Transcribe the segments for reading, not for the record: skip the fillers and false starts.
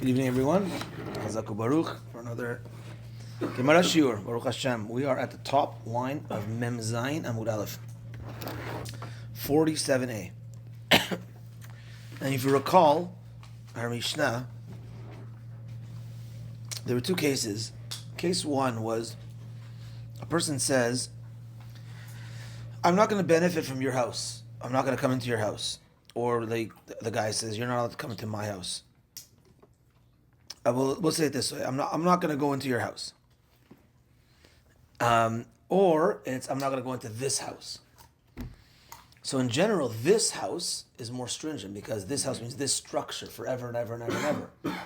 Good evening, everyone. Hazaku Baruch for another Gemara Shiur. Baruch Hashem. We are at the top line of Mem Zayin Amud Aleph, 47a. And if you recall, our Mishnah, there were two cases. Case one was a person says, I'm not going to benefit from your house. I'm not going to come into your house. Or the guy says, you're not allowed to come into my house. We'll say it this way: I'm not going to go into your house. Or it's I'm not going to go into this house. So in general, this house is more stringent because this house means this structure forever and ever and ever and ever.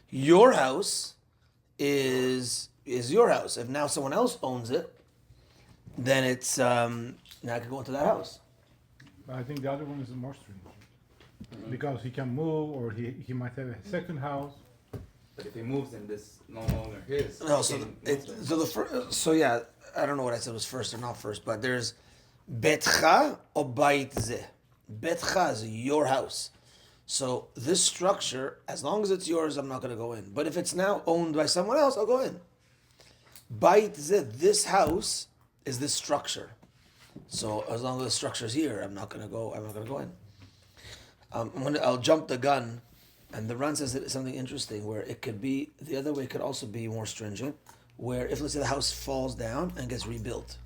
Your house is your house. If now someone else owns it, then it's now I can go into that house. I think the other one is more stringent because he can move, or he might have a second house. But if he moves, then this no longer his. No, so yeah, I don't know what I said was first or not first, but there's betcha or bait ze. Betcha is your house. So this structure, as long as it's yours, I'm not going to go in. But if it's now owned by someone else, I'll go in. Bait ze, this house is this structure. So as long as the structure is here, I'm not going to go in. I'll jump the gun. And the Ran says that it's something interesting where it could be, the other way could also be more stringent, where if, let's say, the house falls down and gets rebuilt.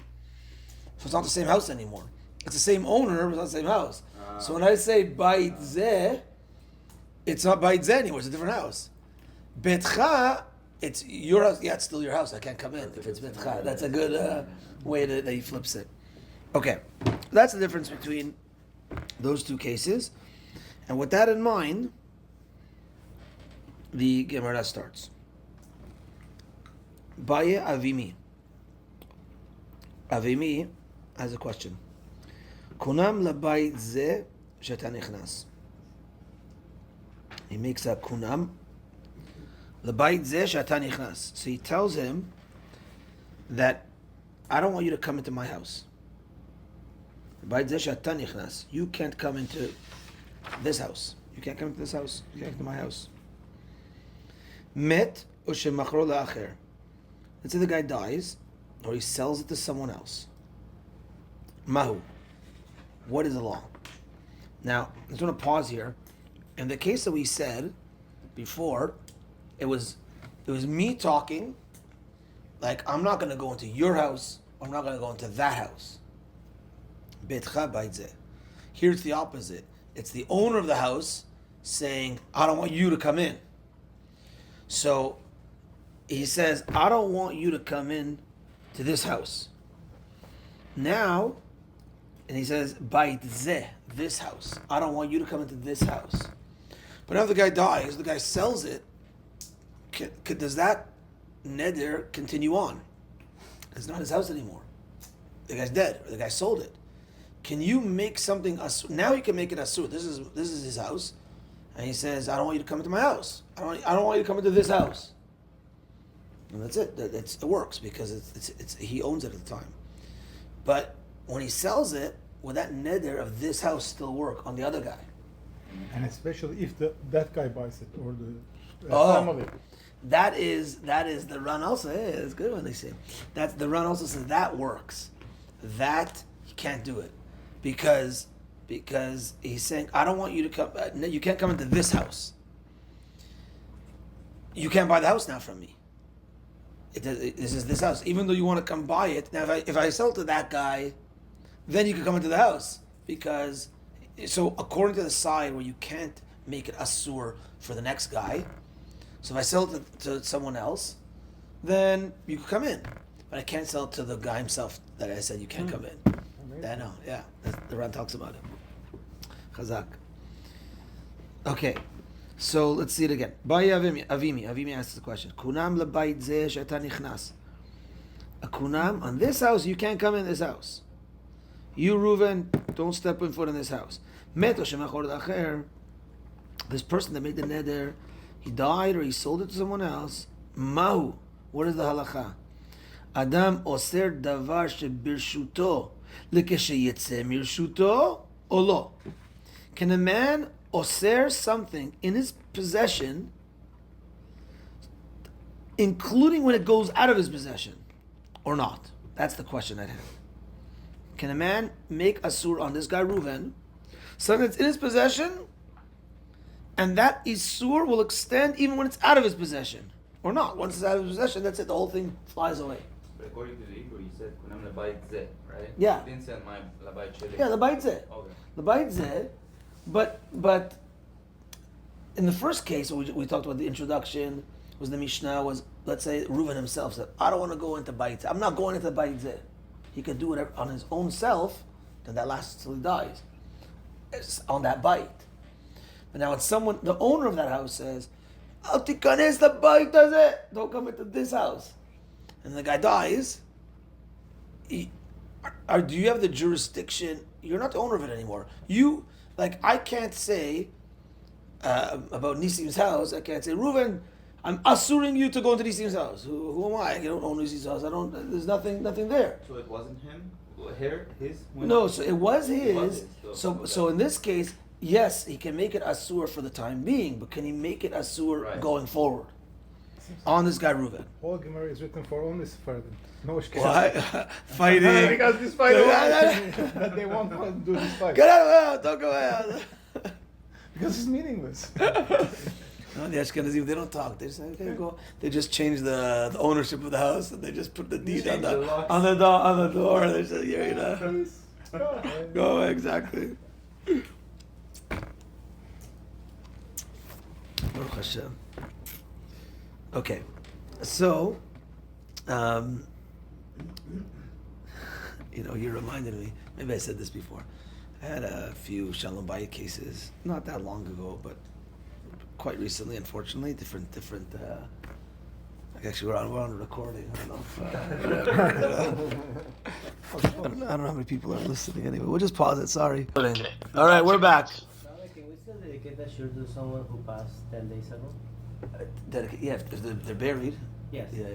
So it's not the same house anymore. It's the same owner, but it's not the same house. So when I say Bait Zeh, it's not Bait Zeh anymore, it's a different house. Betcha, it's your house. Yeah, it's still your house. I can't come in if it's Betcha. That's a good way that he flips it. Okay, that's the difference between those two cases. And with that in mind, the Gemara starts. Baye Avimi. Avimi has a question. Kunam labayit ze sheta nichnas. He makes a kunam labayit ze sheta nichnas. So he tells him that I don't want you to come into my house. Labayit ze sheta nichnas. You can't come into this house. You can't come into this house. You can't come into my house. Met or shemachro la'acher. Let's say the guy dies, or he sells it to someone else. Mahu. What is the law? Now, I just want to pause here. In the case that we said before, it was me talking, like I'm not going to go into your house, I'm not going to go into that house. Betcha baitzeh. Here it's the opposite. It's the owner of the house saying, I don't want you to come in. So he says, I don't want you to come in to this house. Now, and he says, Bait zeh, this house. I don't want you to come into this house. But now the guy dies, the guy sells it. Does that neder continue on? It's not his house anymore. The guy's dead, or the guy sold it. Can you make something asur? Now you can make it asur. This is his house. And he says, I don't want you to come into my house. I don't want you to come into this house. And that's it. It works because it's he owns it at the time. But when he sells it, will that neder of this house still work on the other guy? And especially if that guy buys it, or the family. That is the Ran also. Hey, it's good when they say that's the Ran also says that works. That you can't do it because he's saying, I don't want you to come, you can't come into this house. You can't buy the house now from me. This is this house. Even though you want to come buy it, now if I sell to that guy, then you can come into the house. So according to the side where you can't make it asur for the next guy, so if I sell it to someone else, then you can come in. But I can't sell it to the guy himself that I said you can't come in. I know, yeah. The Ran talks about it. Chazak. Okay, so let's see it again. Avimi asks the question. Kunam lebayit zeh sheta nichnas. A kunam on this house, you can't come in this house. You, Reuven, don't step in foot in this house. Meto shemachor la'acher. This person that made the neder, he died or he sold it to someone else. Mahu. What is the halacha? Adam oser davar shebirshuto lekesheyetze mirshuto olo. Can a man oser something in his possession including when it goes out of his possession, or not? That's the question at hand. Can a man make asur on this guy Reuven, something that's in his possession, and that isur will extend even when it's out of his possession, or not? Once it's out of his possession, that's it. The whole thing flies away. But according to the Hebrew, you said kunam lebayit zeh, right? Yeah. You didn't say my lebayit sheli. Yeah, the bite zeh. Okay. The bite zeh, but in the first case, we talked about the introduction, was the Mishnah, was, let's say, Reuven himself said, I don't want to go into bite zeh. I'm not going into bite zeh. He could do whatever on his own self, then that lasts till he dies. It's on that bite. But now when someone, the owner of that house says, Al tikanes the bite does it. Don't come into this house. And the guy dies. Do you have the jurisdiction? You're not the owner of it anymore. I can't say about Nisim's house. I can't say, Reuven, I'm assuring you to go into Nisim's house. Who am I? I don't own Nisim's house. There's nothing there. So it wasn't him? His? No, so it was his. It was his, So in this case, yes, he can make it asur for the time being, but can he make it asur going forward? On this guy Reuven. Whole Gemara is written for only Sephardim. No Ashkenazim. Why? Fighting. Because this fight that they won't want to do this fight. Get out of the house, don't go out. Because it's meaningless. No, the Ashkenazim, they don't talk. They just say, okay, go. They just change the ownership of the house, and they just put the deed on the door. They say, go exactly. Baruch Hashem. Okay, so, you reminded me. Maybe I said this before. I had a few Shalom Bayit cases, not that long ago, but quite recently, unfortunately. Different. Actually, we're on a recording. I don't know how many people are listening. Anyway, we'll just pause it. Sorry. All right, we're back. Can we still dedicate that shiur to someone who passed 10 days ago? Yeah, because they're buried. Yes. Yeah.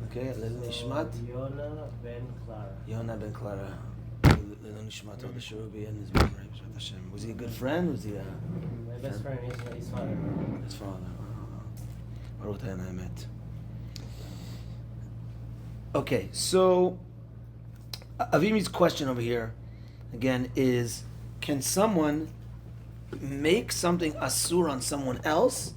Okay, Lelu Nishmat. Yona ben Clara. Yona ben Clara. Lelu Nishmat, all the shiur will be in his memory. Was he a good friend? Was he My best friend is his father. His father. Baruch Dayan Haemet. Okay, so Avimi's question over here, again, is can someone make something asur on someone else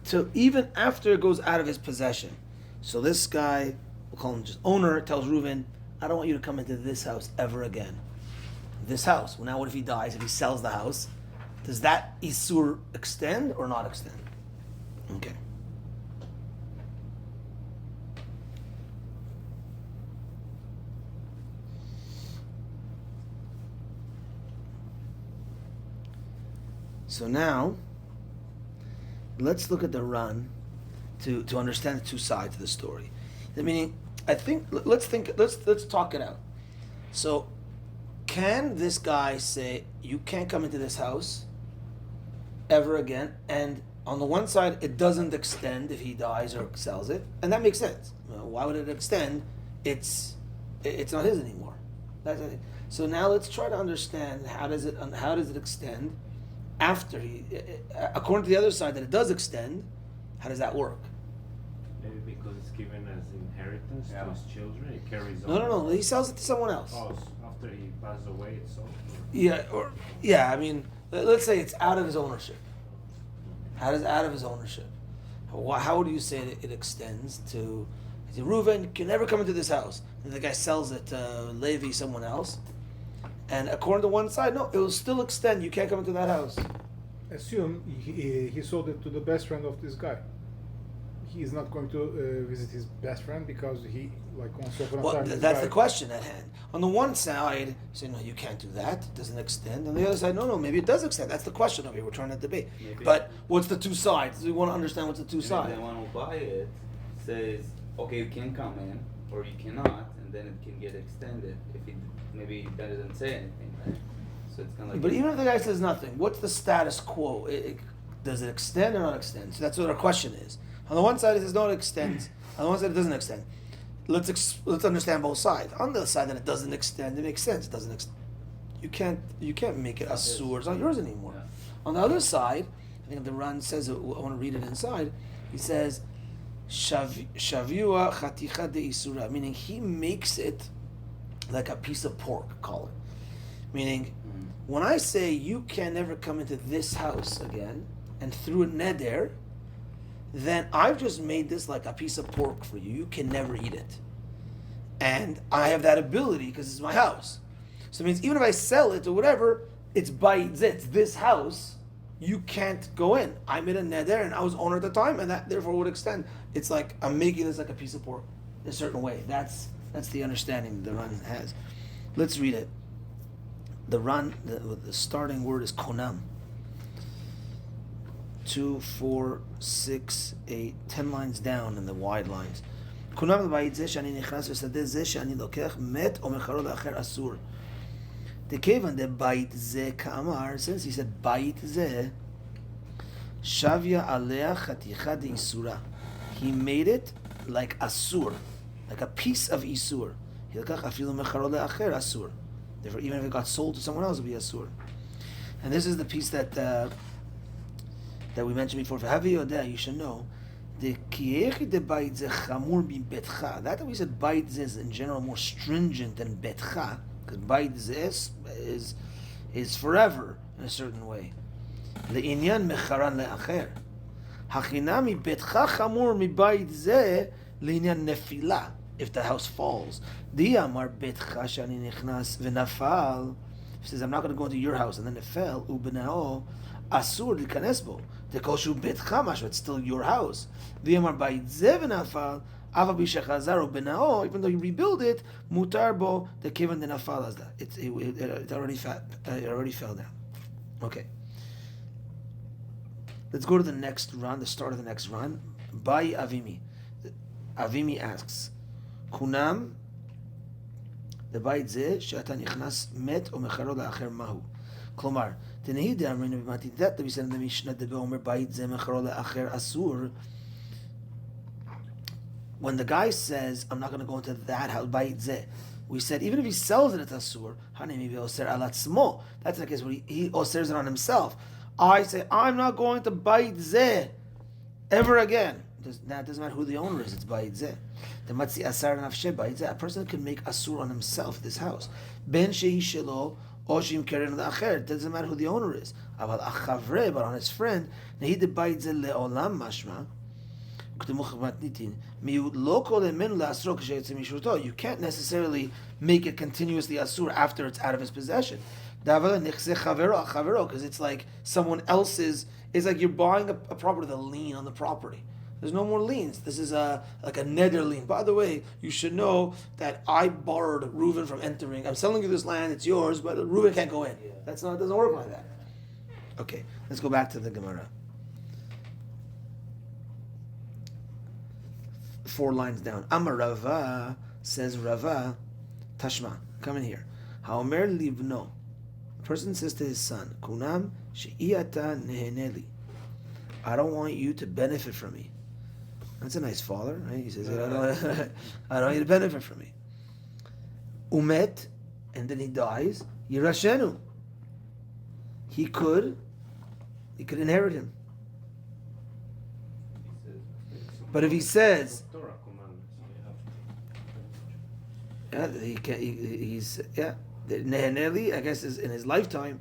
to even after it goes out of his possession? So this guy, we'll call him just owner, tells Reuven, I don't want you to come into this house ever again. This house. Well, now what if he dies? If he sells the house, does that isur extend or not extend? Okay. So now, let's look at the run to understand the two sides of the story. Meaning, let's talk it out. So, can this guy say, you can't come into this house ever again, and on the one side, it doesn't extend if he dies or sells it, and that makes sense. Why would it extend? It's not his anymore. That's it. So now let's try to understand how does it extend after he, according to the other side, that it does extend. How does that work? Maybe because it's given as inheritance to his children, it carries on. No. He sells it to someone else. Oh, so after he passes away, it's sold? I mean, let's say it's out of his ownership. How does out of his ownership? How do you say that it extends to? Reuven, you can never come into this house. And the guy sells it to Levi, someone else. And according to one side, no, it will still extend. You can't come into that house. Assume he sold it to the best friend of this guy. He is not going to visit his best friend because he, like, wants to open up time. That's the question at hand. On the one side, you say, no, you can't do that. It doesn't extend. On the other side, no, maybe it does extend. That's the question over here. We're trying to debate. Maybe. But what's the two sides? We want to understand what's the two sides. The one who buy it says, okay, you can come in, or you cannot, and then it can get extended if it maybe that doesn't say anything, right? So it's kind of like. But even if the guy says nothing, what's the status quo? Does it extend or not extend? So that's what our question is. On the one side, it says no, it extends. On the one side, it doesn't extend. Let's understand both sides. On the side that it doesn't extend, it makes sense. It doesn't extend. You can't make it asur. It's not yours anymore. Yeah. On the other side, I think the Ran says, I want to read it inside. He says, Shavua chaticha de isura, meaning he makes it like a piece of pork, call it. Meaning, when I say you can never come into this house again, and through a neder, then I've just made this like a piece of pork for you. You can never eat it. And I have that ability because it's my house. So it means even if I sell it or whatever, it's this house, you can't go in. I made a neder and I was owner at the time, and that therefore would extend. It's like I'm making this like a piece of pork in a certain way. That's the understanding the Ran has. Let's read it. The Ran, the starting word is konam. 2, 4, 6, 8, 10 lines down in the wide lines. Kunam l'bayit zeh shani nichnas v'sadeh zeh shani lokech met o mecharo le'acher asur. The kevan de bayit zeh ka'amar, since he said bayit zeh, shavya alea chaticha de isura. He made it like asur, like a piece of isur. He lokech afilu mecharo le'acher asur. Therefore, even if it got sold to someone else, it would be asur. And this is the piece that we mentioned before. For Havi Yodeh, you should know the kiechi de bayit ze chamur bi betcha. That we said bayit ze is in general more stringent than betcha, because bayit ze is forever in a certain way. Le'inyan mecharan le'acher. Hachinami betcha chamur mi bayit ze le'inyan nefila. If the house falls, Di amar betcha shani nichnas v'nafal. He says, I'm not going to go into your house, and then it fell. Ubenao asur likanesbo. Tekoshu betcha mashu. It's still your house. Di amar bayit ze v'nafal. Ava b'shechazar ubenao. Even though you rebuild it, mutar bo tekevan de nafal as that. It already fell down. Okay. Let's go to the next run. The start of the next run. Bai Avimi. Avimi asks, Kunam. The bayit ze she'ata nichnas met o mecharo la'acher mahu. Klomar, tenehi de amrinu b'mati that we said in the Mishnah the beomer bayit ze mecharo la'acher asur. When the guy says, I'm not going to go into that house, bayit ze, we said even if he sells it at asur, hanemi be'oser alatzmo. That's the case where he osers it on himself. I say I'm not going to bayit ze ever again. That doesn't matter who the owner is. It's bayit ze. The matzi asar nafshe bayit ze. A person can make asur on himself this house. Ben shehi shelo or shim keren le'acher. It doesn't matter who the owner is. Aval achavre, but on his friend. Nehi de bayit ze le'olam mashma. You can't necessarily make it continuously asur after it's out of his possession. Because it's like someone else's. It's like you're buying a property, the lien on the property. There's no more liens. This is like a neder lien. By the way, you should know that I borrowed Reuven from entering. I'm selling you this land, it's yours, but Reuven can't go in. It doesn't work like that. Okay, let's go back to the Gemara. 4 lines down. Amar Rava, says Rava, Tashma, come in here. Haomer livno. A person says to his son, Kunam she'iyata neheneli. I don't want you to benefit from me. That's a nice father, right? He says, I don't want you to benefit from me. Umet, and then he dies. Yirashenu. He could inherit him. But if he says, he's Neheneli, I guess is in his lifetime.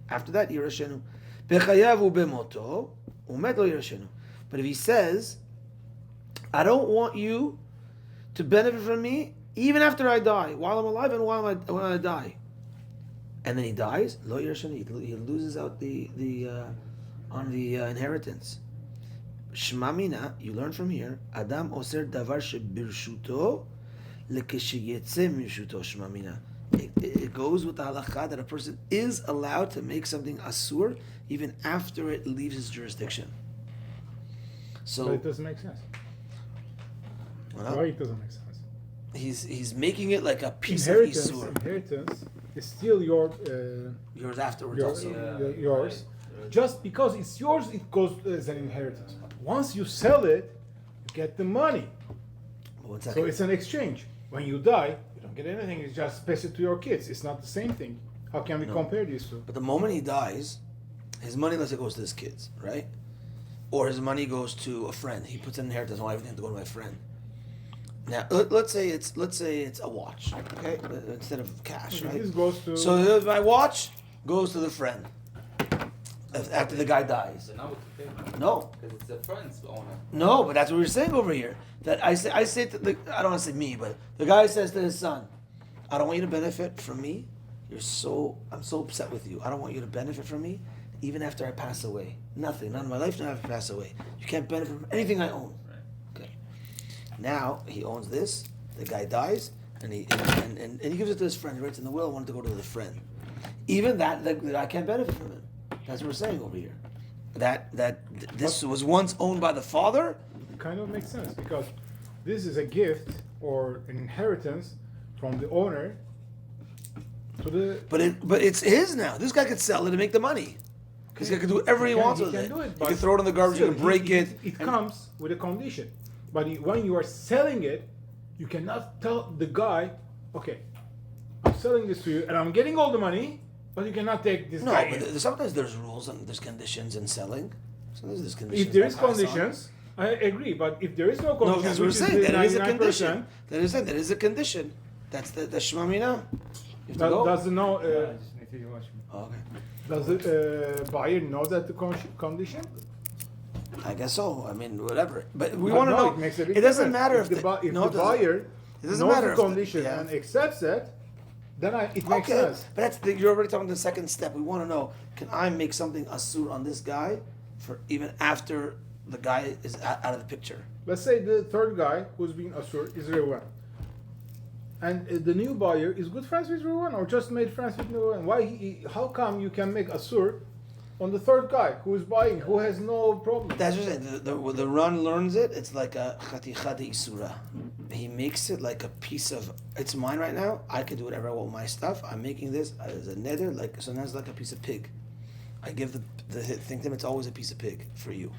After that, Yirashenu. Bechayavu bemoto, umet lo Yirashenu. But if he says, I don't want you to benefit from me even after I die, while I'm alive and when I die, and then he dies, lo Yirashenu. He loses out on the inheritance. Shmamina, you learn from here. Adam oser davar shebirshuto lekeshiyetze mishuto shmamina. It goes with the halakha that a person is allowed to make something asur even after it leaves his jurisdiction. So but it doesn't make sense. Why it doesn't make sense? He's making it like a piece of isur. Inheritance is still yours afterwards. Yours. Just because it's yours, it goes as an inheritance. Once you sell it, you get the money. So it's an exchange. When you die, you don't get anything. It's just pass it to your kids. It's not the same thing. How can we compare these two? But the moment he dies, his money, let's say, goes to his kids, right? or his money goes to a friend. He puts an inheritance. I want everything to go to my friend. Now, let's say it's a watch, okay, instead of cash, right? This goes to. So my watch goes to the friend after the guy dies. So now it's okay. No, Because it's a friend's owner. no, but that's what we're saying over here. That I say to the, I don't want to say me, but the guy says to his son, I don't want you to benefit from me. I'm so upset with you. I don't want you to benefit from me, even after I pass away. Nothing, none of my life, not after I pass away. You can't benefit from anything I own. Okay. Now he owns this. The guy dies, and he gives it to his friend. He writes in the will, I want it to go to the friend. Even that I can't benefit from it. That's what we're saying over here. That this was once owned by the father. It kind of makes sense because this is a gift or an inheritance from the owner to the. But it's his now. This guy could sell it and make the money. This guy could do whatever he wants with it. He can throw it in the garbage. He can break it. It comes with a condition, but when you are selling it, you cannot tell the guy, okay, I'm selling this to you and I'm getting all the money, but you cannot take this No, guy. but sometimes there's rules and there's conditions in selling. Sometimes there's conditions. If there is that pass on. conditions, I agree. But if there is no No, conditions, that's what we're which saying. is the That is a 99%, condition. That is a condition. That's the Shema Mina. You have to go. Does the no? Okay. Does the buyer know that the condition? I guess so. I mean, whatever. But we But want to no, know. It makes a big It doesn't difference. matter if the no, buyer it doesn't. It doesn't knows matter the if the- condition yeah. and accepts it, then it makes Okay, sense. but you're already talking the second step. We want to know: can I make something asur on this guy for even after the guy is out of the picture? Let's say the third guy who's being asur is Reuven. And the new buyer is good friends with Reuven or just made friends with Reuven. How come you can make asur on the third guy who is buying, who has no problem? That's what I'm saying. The Ran learns it. It's like a chatichad isura. He makes it like a piece of. It's mine right now. I can do whatever I want with my stuff. I'm making this as a neder, like sometimes like a piece of pig. I give the thing to him. It's always a piece of pig for you.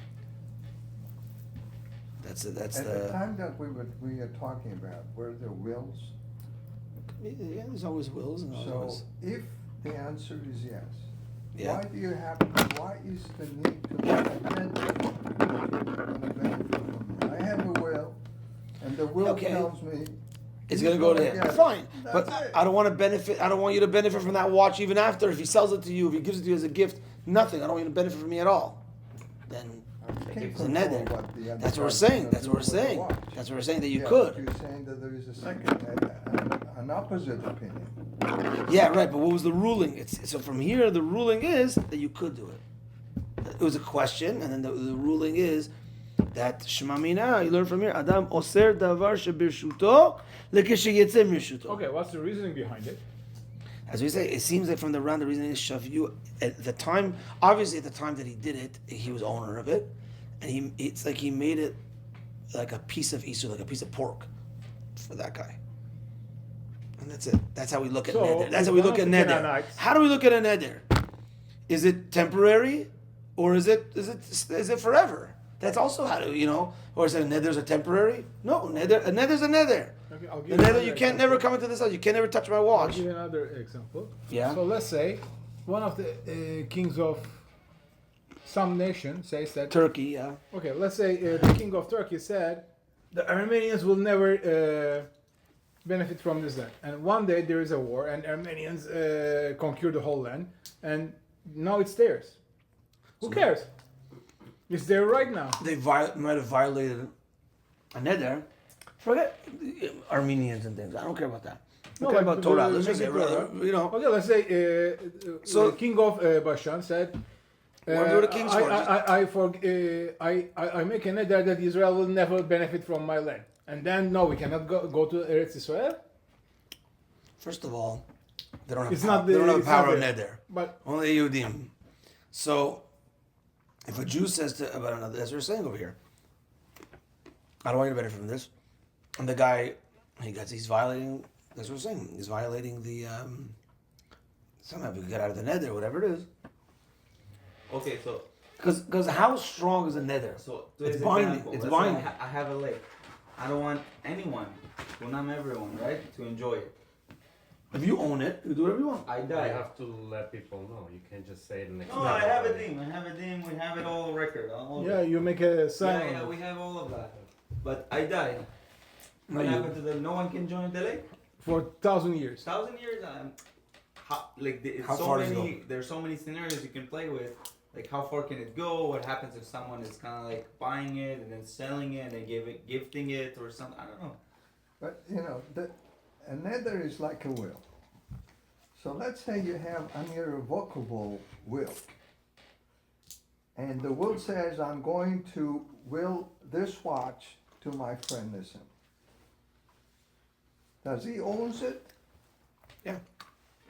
That's At the. the time that we are talking about, were there wills? Yeah, there's always wills and So always. if the answer is yes, Yeah. why is the need to make a benefit from me? I have a will, and the will Okay. tells me. It's he's gonna go to gonna him. get it. Fine, That's but it. I don't want to benefit. I don't want you to benefit from that watch even after. If he sells it to you, if he gives it to you as a gift, nothing. I don't want you to benefit from me at all. Then I can't it's a control neder. what the other That's what we're party's saying. gonna That's do what we're with the saying. watch. That's what we're saying that you Yeah, could. but you're saying that there is a second, an opposite opinion. Yeah, right. But what was the ruling? So from here, the ruling is that you could do it. It was a question, and then the ruling is that Shema Mina. You learn from here. Adam oser davar shebirshuto lekeshiyetze mirshuto. Okay, what's the reasoning behind it? As we say, it seems like from the round, the reason is shavu. At the time, obviously, at the time that he did it, he was owner of it, and it's like he made it like a piece of isu, like a piece of pork, for that guy. And that's it. That's how we look at So, neder. That's how if we one look of at the neder. Canaanites- How do we look at a neder? Is it temporary, or is it forever? That's also how to Or is it neders are temporary? No, a neder's a neder. Okay, I'll The give neder, another you can't example. never come into this house. You can't never touch my I'll watch. give you another example. Yeah. So let's say one of the kings of some nation says that. Turkey, yeah. Okay, let's say the king of Turkey said the Armenians will never benefit from this land. And one day there is a war, and Armenians conquer the whole land, and now it's theirs. Who cares? It's there right now. They might have violated a neder. Forget Armenians and things. I don't care about that. I care about Torah. Let's just say, Okay, let's say So- the king of Bashan said. What do the kings for? I make a neder that Israel will never benefit from my land, and then no, we cannot go to Eretz Israel. First of all, they don't have It's power, not they don't have it's power not of there. neder. But Only Yehudim. So, if a Jew says to about another, as we're saying over here, I don't want you to benefit from this, and the guy, he's violating. That's what we're saying. He's violating the. Somehow we get out of the neder, whatever it is. Okay, so Because how strong is a neder? to It's his binding. example, It's let's say binding. I have a lake. I don't want anyone, well not everyone, right, to enjoy it. If you own it, you do whatever you want. I You die. have to let people know. You can't just say it next No, I have a team. We have it all record. All Yeah, you make a sign. yeah, on yeah, it. we have all of that. But I die. No, What you- happened to the? No one can join the lake. For 1,000 years. 1,000 years. It's How so far does it many. There's so many scenarios you can play with. Like how far can it go? What happens if someone is kind of like buying it and then selling it and gifting it or something? I don't know. But, you know, a nether is like a will. So let's say you have an irrevocable will. And the will says, I'm going to will this watch to my friend Nissim. Does he owns it? Yeah.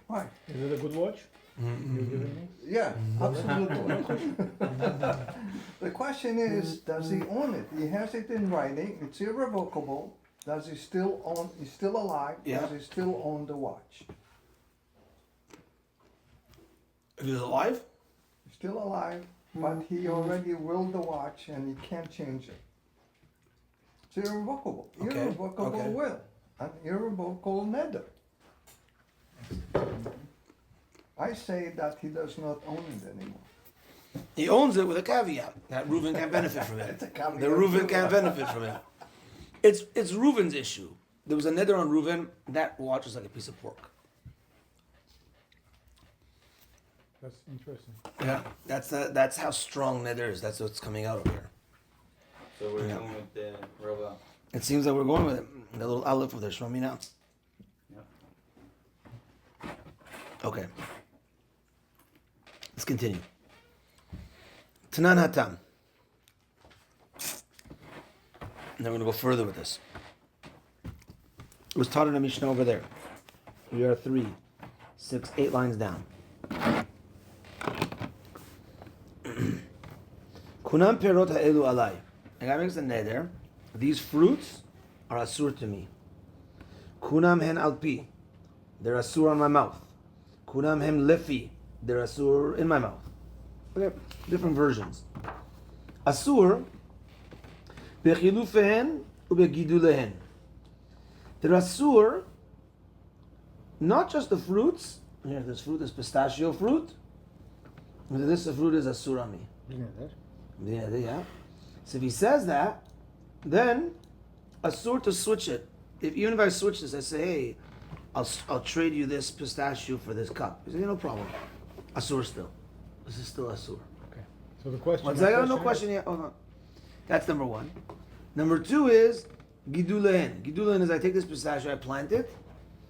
Why? Is it a good watch? You're giving me? Yeah, absolutely. The question is, does he own it? He has it in writing, it's irrevocable. Does he still own, he's still alive, Yeah. does he still own the watch? If he's alive, He's still alive, but he already willed the watch and he can't change it. It's irrevocable, Okay, irrevocable okay. will, an irrevocable nether. I say that he does not own it anymore. he owns it with a caveat that Reuven can't benefit from it. It's a caveat The Reuven too. can't benefit from it. It's Reuven's issue. There was a nether on Reuven. That watch was like a piece of pork. That's interesting. Yeah, that's how strong nether is. That's what's coming out of here. So we're Yeah. going with the Rava. It seems that we're going with it. The little aleph of the Shlomi now. Okay. Let's continue. Tanan Hatam. And then we're going to go further with this. It was taught in a Mishnah over there. We are 3, 6, 8 lines down. Kunam perot ha'elu alai. The guy makes a neder. These fruits are asur to me. Kunam hen alpi. They're asur on my mouth. Kunam hem lefi. They're asur in my mouth. Okay, different versions. Asur bechilufehen ubegidulehen. They're asur not just the fruits. Here, this fruit is pistachio fruit. This fruit is asur on me. Yeah. So if he says that, then asur to switch it. Even if I switch this, I say, hey, I'll trade you this pistachio for this cup. He says, no problem. Asur still. This is still asur. Okay. So the question. One my second, no is- question yet. Hold on. That's number 1. Number 2 is gidulahen. Gidulahen is I take this pistachio, I plant it,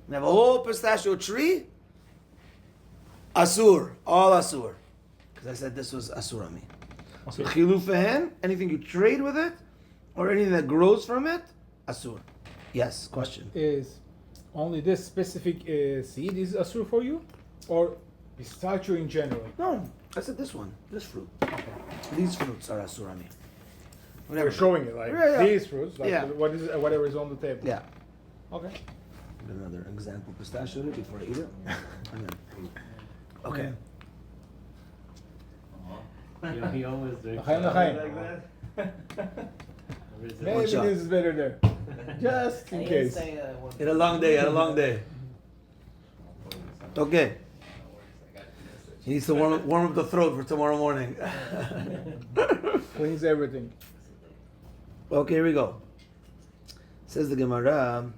and I have a whole pistachio tree. Asur, all asur, because I said this was asur on me. So chilufehen, anything you trade with it, or anything that grows from it, asur. Yes. Question. Is only this specific seed is asur for you, or pistachio in general? No, I said this one, this fruit. These fruits are asur on me. We're showing it like Yeah. these fruits, like Yeah. whatever is on the table. Yeah. Okay. Another example pistachio before I eat it. Okay. He always drinks. L'chaim, l'chaim. Maybe One shot. this is better there, just in I didn't case. say that one. Had a long day. Okay. He needs to warm up the throat for tomorrow morning. Cleans everything. Okay, here we go. Says the Gemara.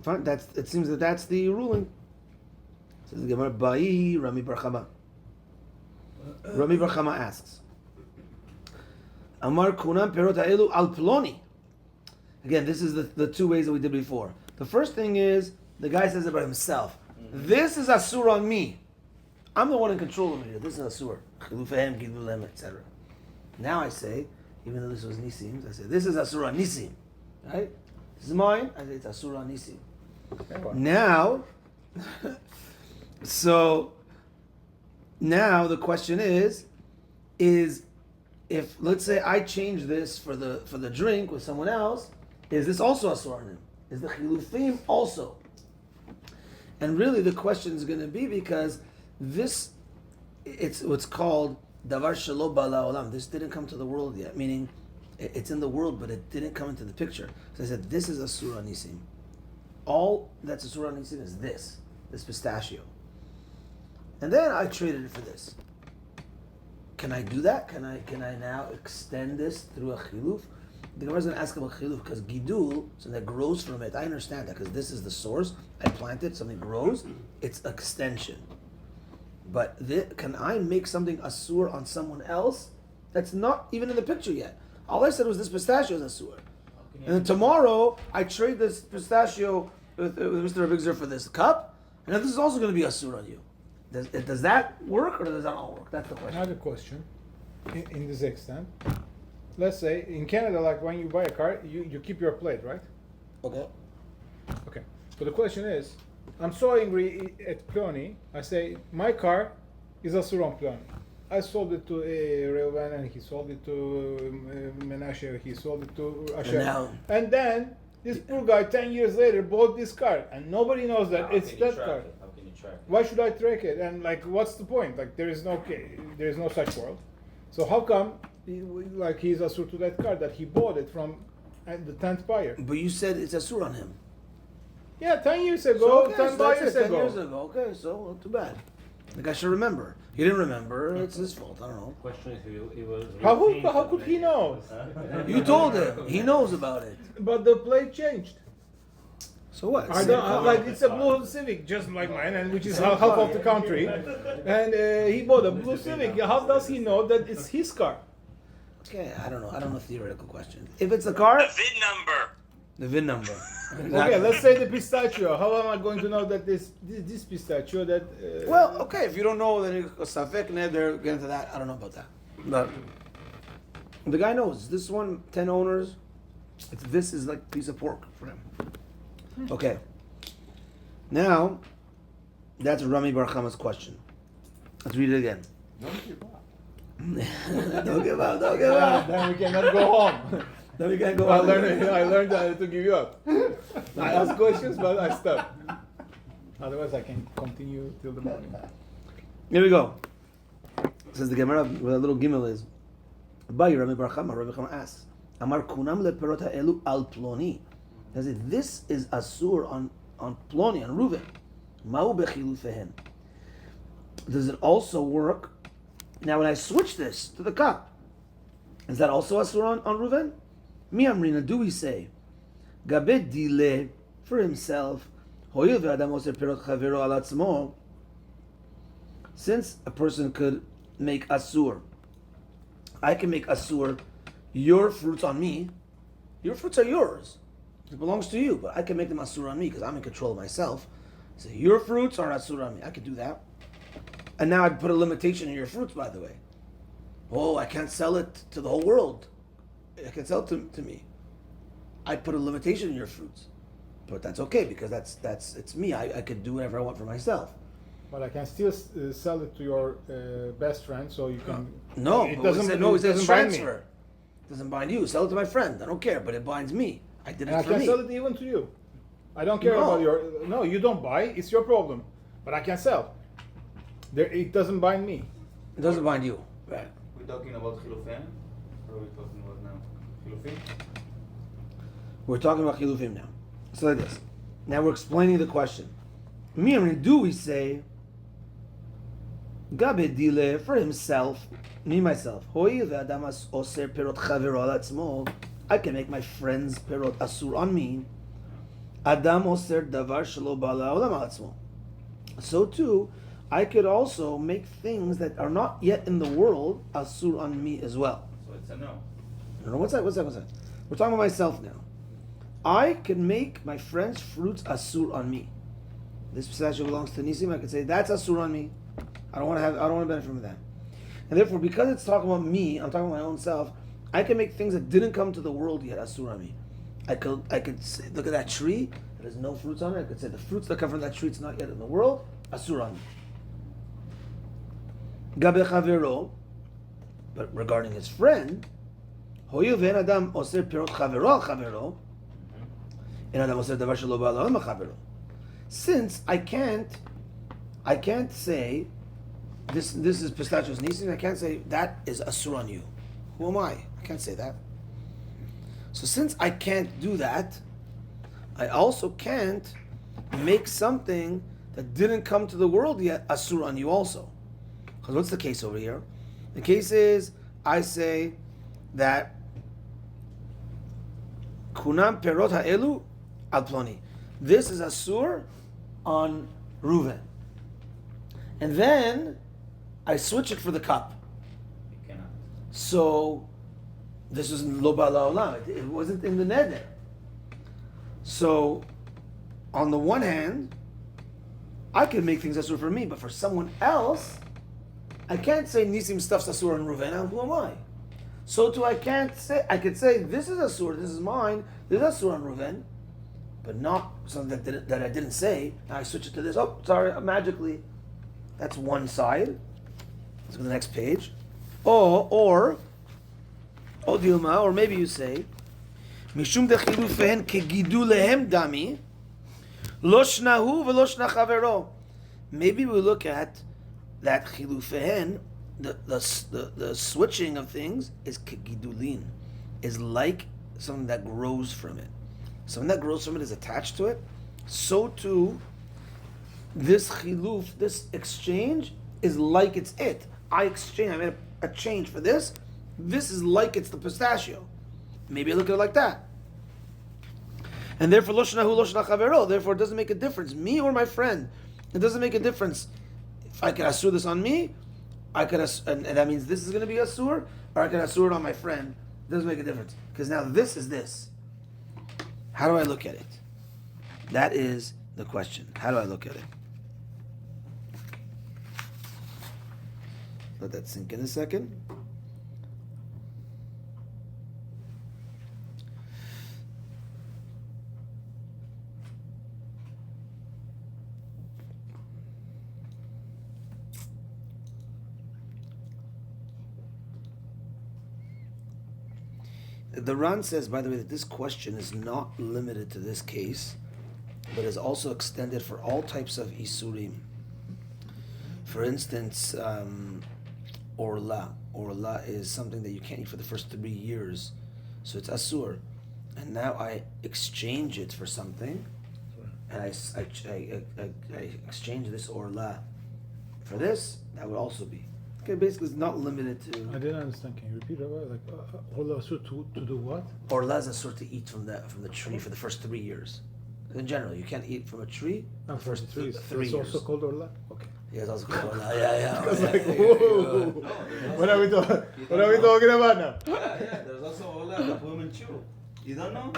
Fine, it seems that's the ruling. Says the Gemara. Bai Rami Bar Chama. Rami Bar Chama asks. Amar kunam perot ha'elu al ploni. Again, this is the 2 ways that we did before. The first thing is the guy says about himself. This is asur on me. I'm the one in control of it here. This is asur. Chilufehem, gidulem, etc. Now I say, even though this was Nisim, I say this is asur on Nisim. Right? This is mine. I say it's asur on Nisim. Now, so now the question is if let's say I change this for the drink with someone else, is this also asur on him? Is the chilufim also? And really, the question is going to be because it's what's called davar shelo bala olam. This didn't come to the world yet, meaning it's in the world, but it didn't come into the picture. So I said, this is asur nisim. All that's asur nisim is this. this pistachio, and then I traded it for this. Can I do that? Can I now extend this through a chiluf? The Gemara is going to ask about chiluf because gidul, something that grows from it. I understand that because this is the source. I plant it, something grows. It's extension. But can I make something asur on someone else that's not even in the picture yet? All I said was this pistachio is asur. And then tomorrow I trade this pistachio with Mr. Abigzer for this cup, and then this is also going to be asur on you. Does that work or does that not work? That's the question. Another question, in this extent, let's say in Canada, like when you buy a car, you keep your plate, right? Okay. Okay. So the question is, I'm so angry at Plony, I say, my car is asur on Plony. I sold it to Reuven and he sold it to Menashe, he sold it to Asher. And then this poor guy 10 years later bought this car and nobody knows that it's that car. How can you track it? Why should I track it? And like, what's the point? Like, there is no such world. So how come, he's asur to that car that he bought it from the 10th buyer? But you said it's asur on him. Yeah, 10 years ago, So, okay, 10 so buyers that's it, 10 ago. years ago. Okay, so not too bad. The guy should remember. He didn't remember. It's his fault. I don't know. Question is, it was. How could he know? You told him. He knows about it. But the plate changed. So what? I don't like it's a blue Civic, just like mine, and which is half of the country. And he bought a blue Civic. How does he know that it's his car? Okay, I don't know. I don't know theoretical question. If it's a car, The VIN number. the VIN number. Okay, let's say the pistachio. How am I going to know that this pistachio that? Well, okay. If you don't know, then safek neder. Get into that. I don't know about that. But the guy knows. This one, 10 owners. This is like a piece of pork for him. Okay. Now, that's Rami Bar Chama's question. Let's read it again. Don't give up. Don't give up. Don't give up. Then we cannot go home. Then we can't go I on. learned to give you up. I ask questions, but I stop. Otherwise, I can continue till the morning. Here we go. Says the Gemara with a little gimel is, Abayi Rami Bar Chama, Rabbi Chama asks, Amar kunam leperot ha'elu al ploni. Does it? This is asur on Ploni, on Reuven. Ma'u bechilufehen. Does it also work? Now, when I switch this to the cup, is that also asur on Reuven? Mi amrina, do we say, Gabe dile, for himself, hoyil ve'adam oser perot chavero al atzmo, since a person could make asur, I can make asur, your fruits on me, your fruits are yours. It belongs to you, but I can make them asur on me because I'm in control of myself. So your fruits are asur on me. I could do that. And now I'd put a limitation in your fruits, by the way. Oh, I can't sell it to the whole world. I can sell it to me. I'd put a limitation in your fruits. But that's okay because it's me. I could do whatever I want for myself. But I can still sell it to your best friend, so you can. No, it but doesn't. it It says doesn't bind me. transfer. It doesn't bind you. Sell it to my friend. I don't care, but it binds me. I did it And I for can me. sell it even to you. I don't care No. about your. No, you don't buy. It's your problem. But I can sell. It doesn't bind me. It doesn't bind you. Right. We're talking about chilufin? Or are we talking about now? Chilufin? We're talking about chilufim now. So like this. Now we're explaining the question. Mirin, do we say Gabe dile for himself, me myself. Hoy ve'adamas oser perot chavero al atzmo. I can make my friends perot asur on me. Adam oser davar shelo ba'ala olam al atzmo. So too, I could also make things that are not yet in the world asur on me as well. So it's a no. No, what's that? We're talking about myself now. I can make my friend's fruits asur on me. This pistachio belongs to Nisim. I could say that's asur on me. I don't want to benefit from that. And therefore, because it's talking about me, I'm talking about my own self. I can make things that didn't come to the world yet asur on me. I could say, look at that tree that has no fruits on it. I could say the fruits that come from that tree, it's not yet in the world, asur on me. Gabe chavero, but regarding his friend, hoyu ve'en adam oser perot chavero al chavero, en adam oser davar shelo ba'al olam al chavero. Since I can't say this is pistachios nisim, I can't say that is asur on you. Who am I? I can't say that. So since I can't do that, I also can't make something that didn't come to the world yet, asur on you also. Because what's the case over here? The case is, I say that kunam perot ha'elu al ploni. This is asur on Reuven. And then I switch it for the cup. You cannot. So this was lo ba'la olam. It wasn't in the neder. So on the one hand, I can make things asur for me, but for someone else, I can't say nisim stuff's asur on Reuven. Now, who am I? So too, I can't say. I could say this is asur. This is mine. This is asur on Reuven, but not something that I didn't say. Now I switch it to this. Oh, sorry, magically. That's one side. Let's go to the next page. Or Dilma, or maybe you say, Mishum dechilufehen kegidulehem dami, lo shnahu v'lo shna chavero. Maybe we look at that chilufehen, the switching of things is kegidulin, is like something that grows from it. Something that grows from it is attached to it. So too, this chiluf, this exchange, is like it's it. I made a change for this. This is like it's the pistachio. Maybe I look at it like that. And therefore, lo shnahu lo shna chavero. Therefore, it doesn't make a difference. Me or my friend. It doesn't make a difference. If I can asur this on me, I could and that means this is going to be asur, or I can asur it on my friend. It doesn't make a difference. Because now this is this. How do I look at it? That is the question. How do I look at it? Let that sink in a second. The Ran says, by the way, that this question is not limited to this case, but is also extended for all types of isurim. For instance, orla. Orla is something that you can't eat for the first 3 years, so it's asur. And now I exchange it for something, and I exchange this orla for this. That would also be. Okay, basically, it's not limited to. I didn't understand. Can you repeat that? Like, to do what? Orla is a sort to eat from the tree for the first 3 years. In general, you can't eat from a tree No, the first trees. three It's years. also called orla. Okay. Yeah, it's also called orla. Yeah. I was like, Yeah. whoa. What are we talking about now? Yeah, there's also ola that women chew. You don't know?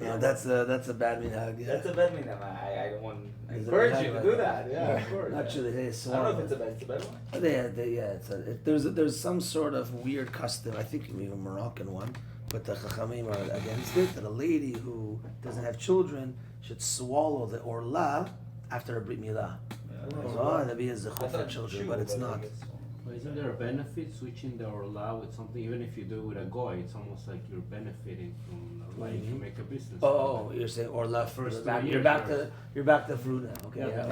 Yeah, that's a bad minhag. Yeah. That's a bad minhag. I don't want to Is it encourage a you to minhag? do that. Yeah, of course. Not sure they I don't know swarm. if it's a bad one. There's some sort of weird custom. I think even a Moroccan one, but the Chachamim are against it. That a lady who doesn't have children should swallow the orla after her brit milah. So that'd be a zechut for children, but it's not. But isn't there a benefit switching the orla with something? Even if you do it with a goy, it's almost like you're benefiting from orla. You can make a business. Oh, you're saying orla First first. two You're years back first. to fruit now. Okay. Yeah.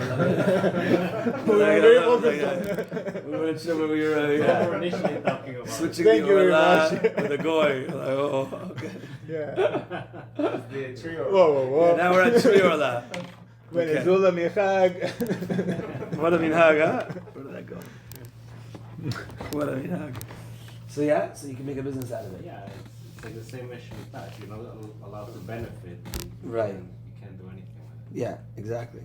We weren't sure where we were. We were initially talking about. Switching Thank the you very orla much. with a goy. Like, oh, okay. Yeah. It's the tree or Whoa. Yeah, now we're at tree orla. Venezuela, Mihag. What a minhag, huh? Where did that go? What a minhag. So yeah, so you can make a business out of it. Yeah, it's like the same mission with that. You're not allowed to benefit. Right. You can't do anything with it. Yeah, exactly.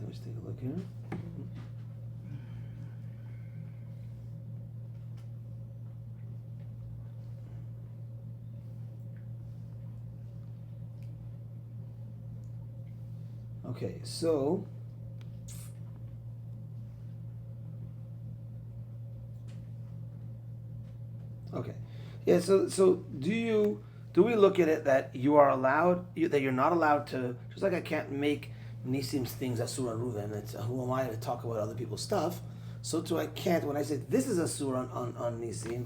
Let's take a look here. Okay, so okay, yeah. So do we look at it that you are allowed that you're not allowed to, just like I can't make Nisim's things asur on Reuven. It's who am I to talk about other people's stuff? So too I can't when I say this is asur on Nisim,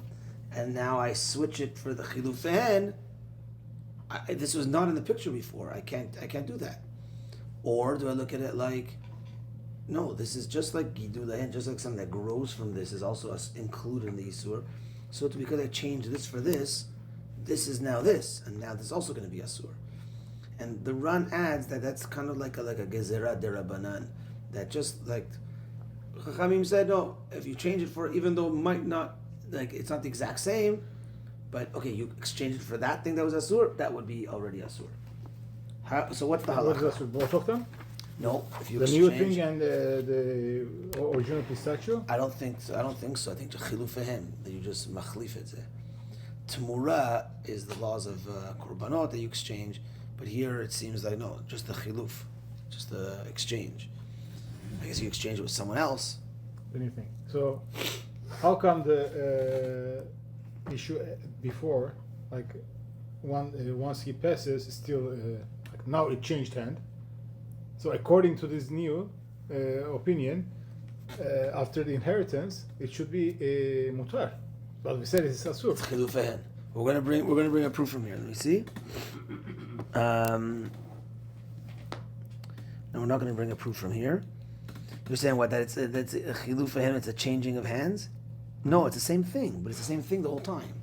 and now I switch it for the chilufen. This was not in the picture before. I can't do that. Or do I look at it like, no, this is just like Gidulahen, just like something that grows from this is also included in the Isur. So because I changed this for this, this is now this, and now this is also going to be asur. And the Ran adds that that's kind of like a gezerah derabanan, that just like Chachamim said, no, if you change it for, even though it might not, like it's not the exact same, but okay, you exchange it for that thing that was asur, that would be already asur. So what's the What is halakha? that, both of them? No, if you The exchange, new thing and the original pistachio? I don't think so. I think chilufehem, that you just machlif it. Tamura is the laws of korbanot that you exchange, but here it seems like no, just the chiluf, just the exchange. I guess you exchange it with someone else. The new thing. So, how come the issue before, like once he passes, still like now it changed hand? So according to this new opinion, after the inheritance, it should be mutar. But we said it's asur. It's chilufehem. We're gonna bring a proof from here. Let me see. No, we're not gonna bring a proof from here. You're saying what? That's a chilufehem. It's a changing of hands. No, it's the same thing, but it's the same thing the whole time.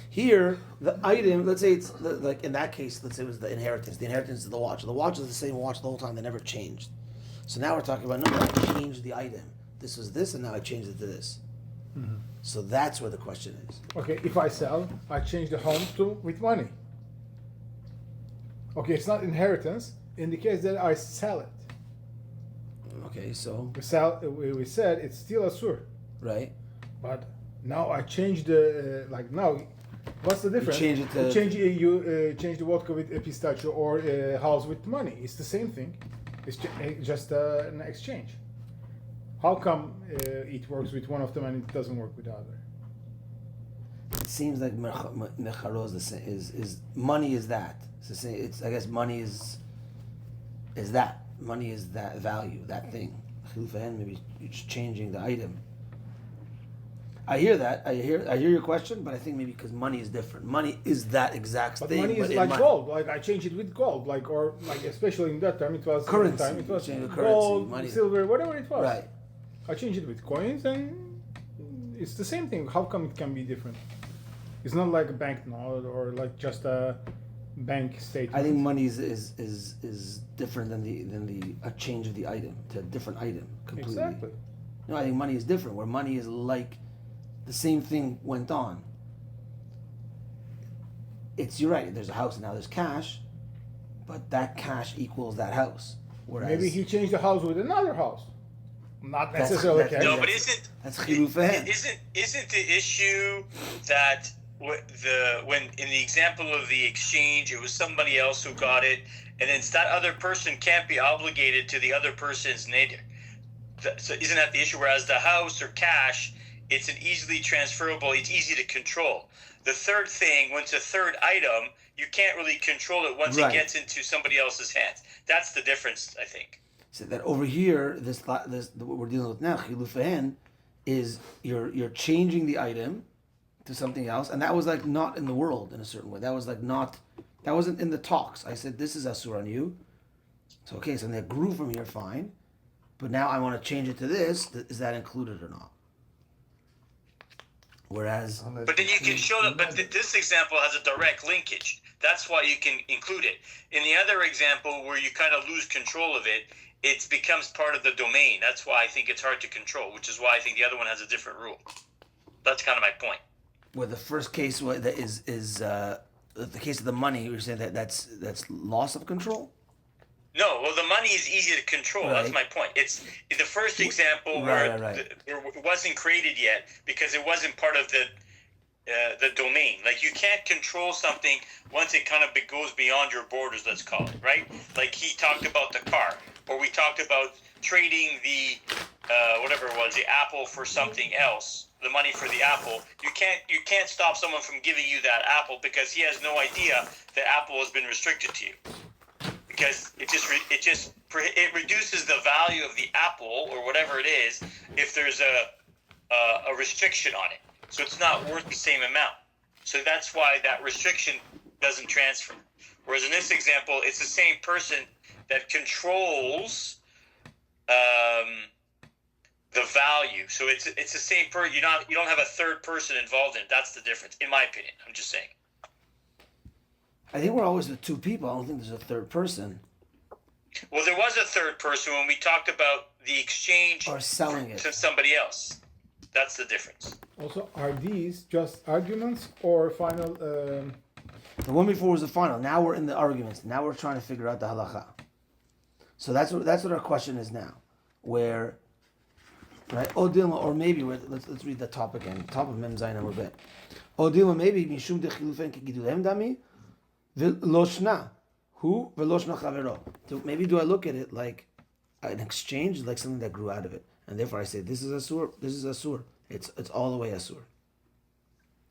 Here, the item, let's say it's like in that case, let's say it was the inheritance. The inheritance is the watch. The watch is the same watch the whole time. They never changed. So now we're talking about, no, I changed the item. This was this, and now I changed it to this. Mm-hmm. So that's where the question is. Okay, if I sell, I change the home to with money. Okay, it's not inheritance. In the case that I sell it, Okay, so, we said it's still asur, right. but now I change the now. What's the difference? change it to- you change the vodka with a pistachio or a house with money. It's the same thing. It's just an exchange. How come it works with one of them and it doesn't work with the other? It seems like mecharo is the same. Is money is that? It's the same. It's, I guess money is that. Money is that value, that thing. Chilufehem, maybe you're just changing the item. I hear that. I hear your question, but I think maybe because money is different. Money is that exact But thing. money is in like gold. Like I change it with gold. Like or like especially in that time it was Currency. Time, it was Change the gold, currency, money. silver, whatever it was. Right. I change it with coins and it's the same thing. How come it can be different? It's not like a banknote or like just a bank statement. I think money is different than the a change of the item to a different item completely. Exactly. No, I think money is different. Where money is like the same thing went on. You're right. There's a house and now there's cash, but that cash equals that house. Whereas Maybe he changed the house with another house. Not That's- necessarily that's- cash. No, but isn't that's chilufehem. isn't the issue that when in the example of the exchange, it was somebody else who got it, and then that other person can't be obligated to the other person's neder. So isn't that the issue? Whereas the house or cash, it's an easily transferable. It's easy to control. The third thing, once a third item, you can't really control it once Right. it gets into somebody else's hands. That's the difference, I think. So that over here, this what we're dealing with now, chilufehem, is you're changing the item to something else, and that was like not in the world in a certain way. That was like not, that wasn't in the talks. I said this is asur on you. So okay, so they grew from here, fine, but now I want to change it to this. Is that included or not? Whereas, But then you can show that. But this example has a direct linkage. That's why you can include it. In the other example, where you kind of lose control of it, it becomes part of the domain. That's why I think it's hard to control. Which is why I think the other one has a different rule. That's kind of my point. where the first case that is the case of the money, you're saying that's loss of control. No, well, the money is easy to control. Right. That's my point. It's the first example Right, where right. where it wasn't created yet because it wasn't part of the domain. Like you can't control something once it kind of goes beyond your borders. Let's call it right. Like he talked about the car, or we talked about trading the whatever it was, the apple for something else. The money for the apple. You can't stop someone from giving you that apple because he has no idea that apple has been restricted to you. Because it reduces the value of the apple or whatever it is if there's a restriction on it. So it's not worth the same amount. So that's why that restriction doesn't transfer. Whereas in this example, it's the same person that controls the value. So it's the same person. You don't have a third person involved in it. That's the difference, in my opinion. I'm just saying. I think we're always with two people. I don't think there's a third person. Well, there was a third person when we talked about the exchange Or selling it. to somebody else. That's the difference. Also, are these just arguments or final? The one before was the final. Now we're in the arguments. Now we're trying to figure out the halacha. So that's what our question is now. Where, right? Odilma, or maybe let's read the top again. Top of Mem Zayin Amud Bet. Odilma, maybe mishum dechilufen kigidulem dami v'loshna hu v'loshna chavero. Maybe do I look at it like an exchange, like something that grew out of it, and therefore I say this is asur, this is asur. It's all the way asur.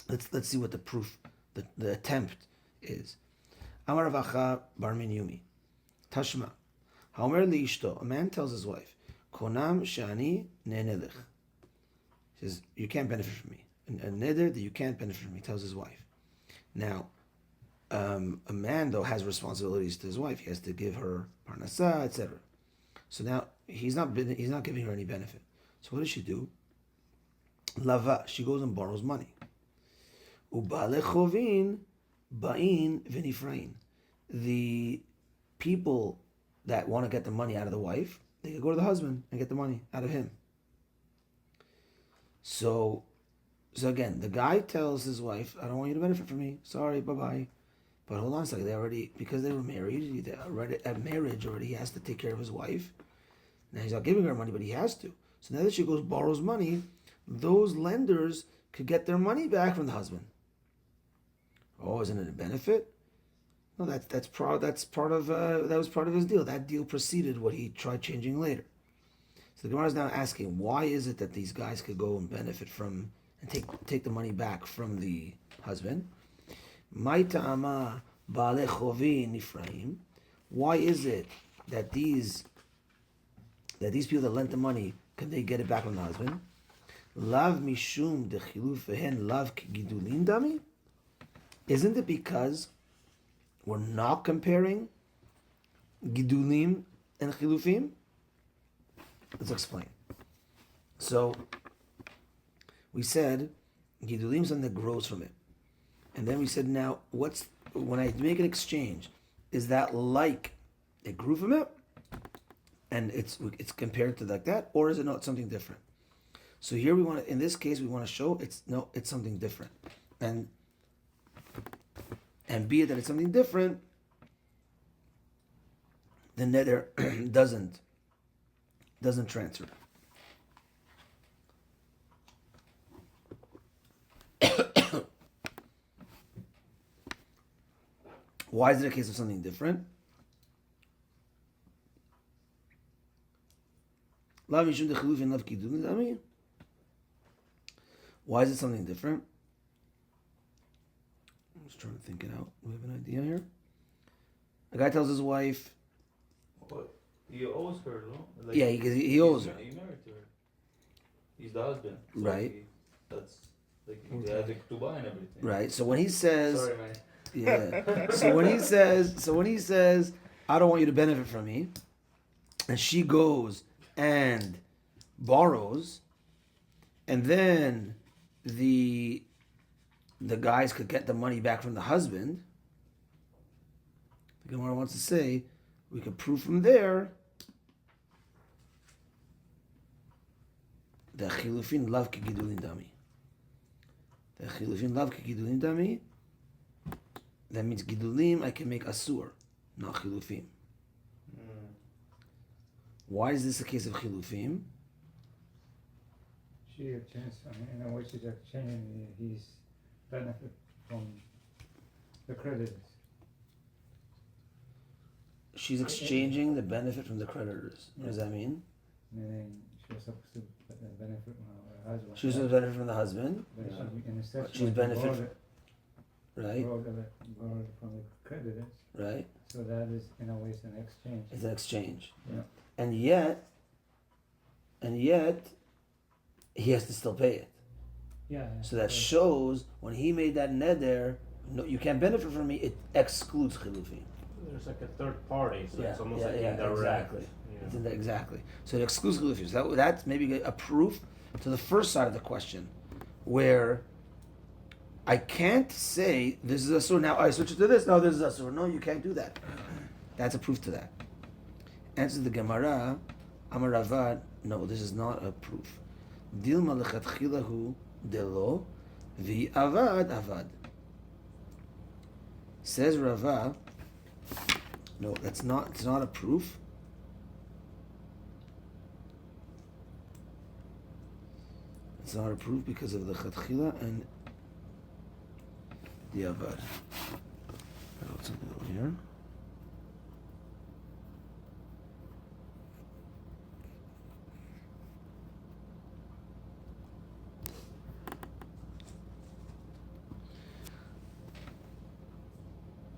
Let's see what the proof, the attempt is. Amar Ravacha bar min Yumi, Tashma. Haomer liishto, a man tells his wife, Konam shani ne'nelich. He says, you can't benefit from me. A neder that you can't benefit from me, tells his wife. Now, a man though has responsibilities to his wife. He has to give her parnasa, etc. So now he's not giving her any benefit. So what does she do? Lava, she goes and borrows money. Ubale chovin ba'in v'nifrain. The people that want to get the money out of the wife, they can go to the husband and get the money out of him. So again, the guy tells his wife, I don't want you to benefit from me. Sorry, bye-bye. But hold on a second, because they were married, at marriage already, he has to take care of his wife. Now he's not giving her money, but he has to. So now that she goes borrows money, those lenders could get their money back from the husband. Oh, isn't it a benefit? No, that was part of his deal. That deal preceded what he tried changing later. So the Gemara is now asking, why is it that these guys could go and benefit from and take the money back from the husband? Why is it that these people that lent the money, can they get it back from the husband? Lav mishum dechilufehen lav kigidulin dami? Isn't it because we're not comparing gidulim and chilufim? Let's explain. So we said gidulim is something that grows from it, and then we said now when I make an exchange, is that like it grew from it, and it's compared to like that, or is it not something different? So here in this case we want to show it's something different, and be it that it's something different, the neder doesn't transfer. Why is it a case of something different? Why is it something different? I'm just trying to think it out. We have an idea here. A guy tells his wife. What? He owes her, no? Like, Yeah, he owes her. He married to her. He's the husband. So Right. That's like they had the ketubah and everything. Right. So when he says, Sorry, man. yeah. So when he says, I don't want you to benefit from me, and she goes and borrows, and then the guys could get the money back from the husband. The Gemara wants to say we could prove from there that chilufin lav kigidulin dami. The chilufin lav kigidulin dami. That means gidulim I can make asur, not chilufim. Why is this a case of chilufim? She exchanged, in a way she's exchanging his benefit from the creditors. She's exchanging the benefit from the creditors. What does that mean? Meaning she was supposed to benefit from her husband. She's supposed to benefit from the husband, But instead she's benefit right? borrowed from the creditors. Right? So that is, in a way, it's an exchange. It's an exchange. Yeah. And yet, he has to still pay it. Yeah. So that shows when he made that neder, no, you can't benefit from me. It excludes chilufim. There's like a third party, so it's almost like indirect. Exactly. Yeah. It's exactly. So it excludes chilufim. So that's maybe a proof to the first side of the question, where I can't say this is asur. Now I switch it to this. No, this is asur. No, you can't do that. That's a proof to that. Answer the Gemara. Amar Ravad. No, this is not a proof. Dilma lechatchilahu delo vi avad avad. Says Rava. No, that's not. It's not a proof. It's not a proof because of the chatchila and the avad. I wrote something over here.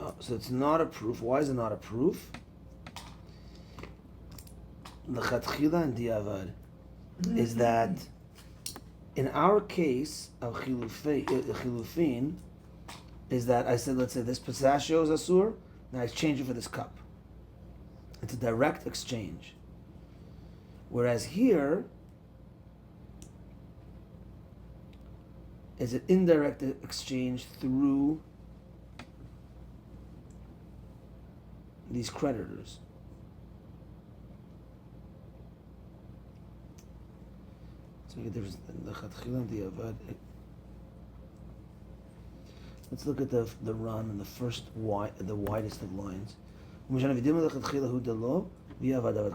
Oh, so it's not a proof. Why is it not a proof? The chatchila and the avad is that in our case of chilufin, is that I said, let's say this pistachio is asur, now I exchange it for this cup. It's a direct exchange. Whereas here, is an indirect exchange through these creditors. So there's the chatchila and the avad. Let's look at the run and the first the widest of lines.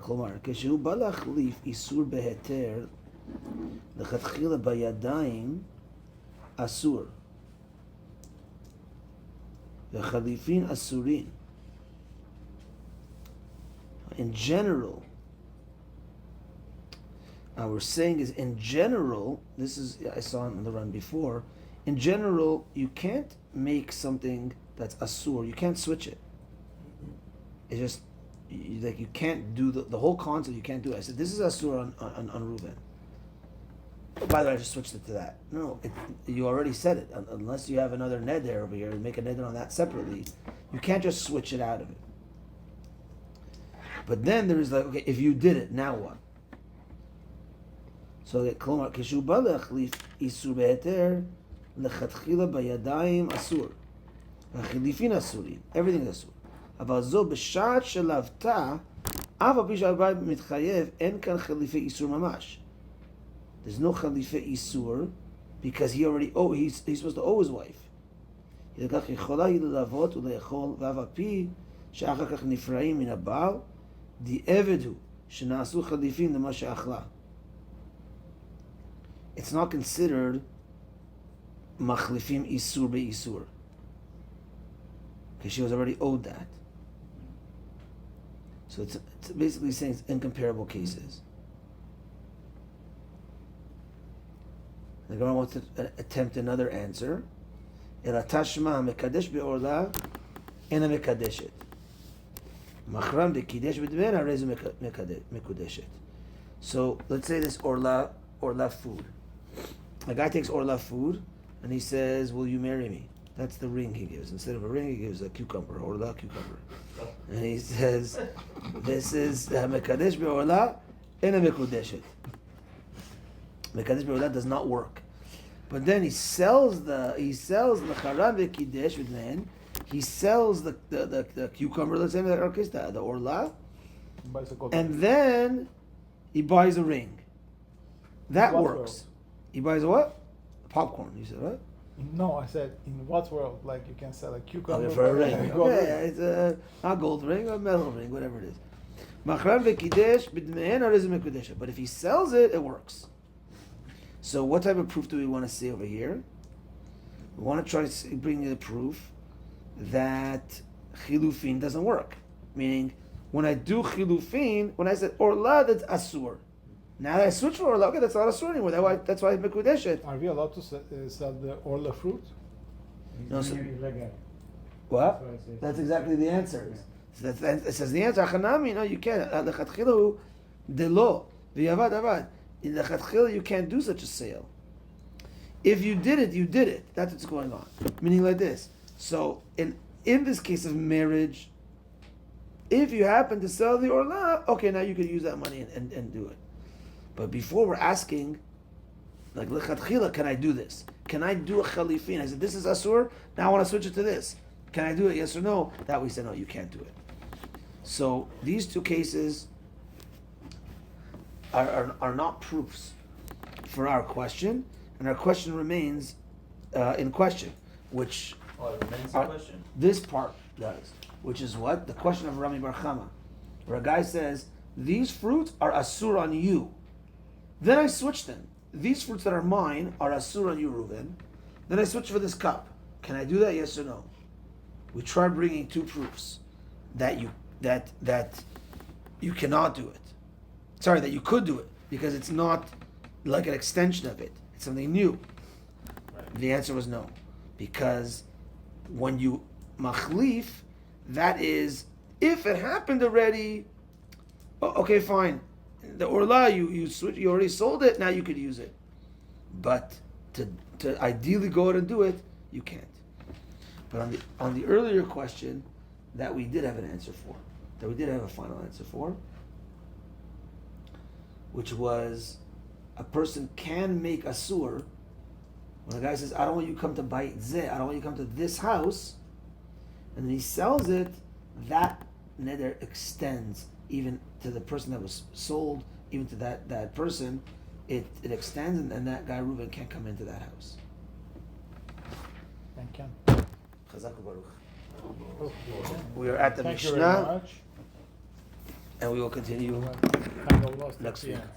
כלומר, כשהוא בא להחליף איסור בהיתר לכתחילה בידיים אסור וחליפין אסורים. In general, we're saying is in general, this is, I saw it in the run before, in general, you can't make something that's asur, you can't switch it. It's just, like you can't do the whole concept, you can't do it. I said, this is asur on Reuven. Oh, by the way, I just switched it to that. No, you already said it. Unless you have another neder over here and make a neder on that separately, you can't just switch it out of it. But then there is like, okay, if you did it, now what? So that כלומר, כשהוא בא להחליף איסור בהיתר, לכתחילה בידיים אסור. והחליפין אסורים. Everything is אסור. אבל זו בשעת שלבתה, אף על פי שהבית מתחייב, אין כאן חליפי איסור ממש. There's no חליפי איסור, because he already he's supposed to owe his wife. לכך יכולה היא ללוות ולאכול, ואף על פי שאחר כך נפרעים מן הבעל, דיעבד הוא שנעשו חליפין למה שאכלה. It's not considered machlifim isur be'isur, because she was already owed that. So it's basically saying it's incomparable cases. The Gemara wants to attempt another answer. Ela tashma mekadesh be'orla ena mekadeshet. Machram de kidesh b'dmen harezu mekudeshet. So let's say this orla food. A guy takes orla food and he says, "Will you marry me?" That's the ring he gives. Instead of a ring, he gives a cucumber, orla cucumber. And he says, "This is mekadesh be'orla ena mekudeshet." Mekadesh be'orla does not work. But then he sells the charan v'kidesh b'dmen. He sells the cucumber, let's say in our case, the orla, and then he buys a ring. That works. He buys a what? Popcorn. You said what? No, I said in what world? Like you can sell a cucumber For a ring. Okay, it's a gold ring or a metal ring, whatever it is. Machran v'kidesh b'dmehen harezu mekudeshet. But if he sells it, it works. So what type of proof do we want to see over here? We want to try to bring you the proof that chilufin doesn't work. Meaning, when I do chilufin, when I said orla, that's asur. Now that I switch for orla, okay, that's not asur anymore. That's why it's mekudeshet. Are we allowed to sell the orla fruit? No, so, Illegal. what? That's what it says. That's exactly the answer. So it says the answer. Achanami, no, you can't. Lechatchilahu delo v'yavad avad. In lechatchila, you can't do such a sale. If you did it, you did it. That's what's going on. Meaning like this. So in this case of marriage, if you happen to sell the orla, okay, now you can use that money and do it. But before we're asking, like lechatchila, can I do this? can I do a chalifin? I said, this is asur, now I want to switch it to this. Can I do it, yes or no? That we said, no, you can't do it. So these two cases are not proofs for our question, and our question remains in question, which Oh, it remains a question. this part does, which is what? The question of Rami Bar Chama, where a guy says, these fruits are asur on you. Then I switch them. These fruits that are mine are asur on you, Reuven. Then I switch for this cup. Can I do that, yes or no? We tried bringing two proofs that you cannot do it. Sorry, that you could do it, because it's not like an extension of it. It's something new. Right. The answer was no. Because when you machlif, that is, if it happened already, okay, fine. The orla, you already sold it, now you could use it. But to ideally go out and do it, you can't. But on the earlier question, that we did have an answer for, that we did have a final answer for, which was a person can make asur when a guy says, I don't want you to come to Bait Zeh, I don't want you to come to this house, and then he sells it, that neder extends even to the person that was sold, even to that person, it extends, and that guy Reuven can't come into that house. Thank you. Chazak u'baruch. We are at the Thank you very Mishnah, much. and we will continue Kind of lost at next the week. end.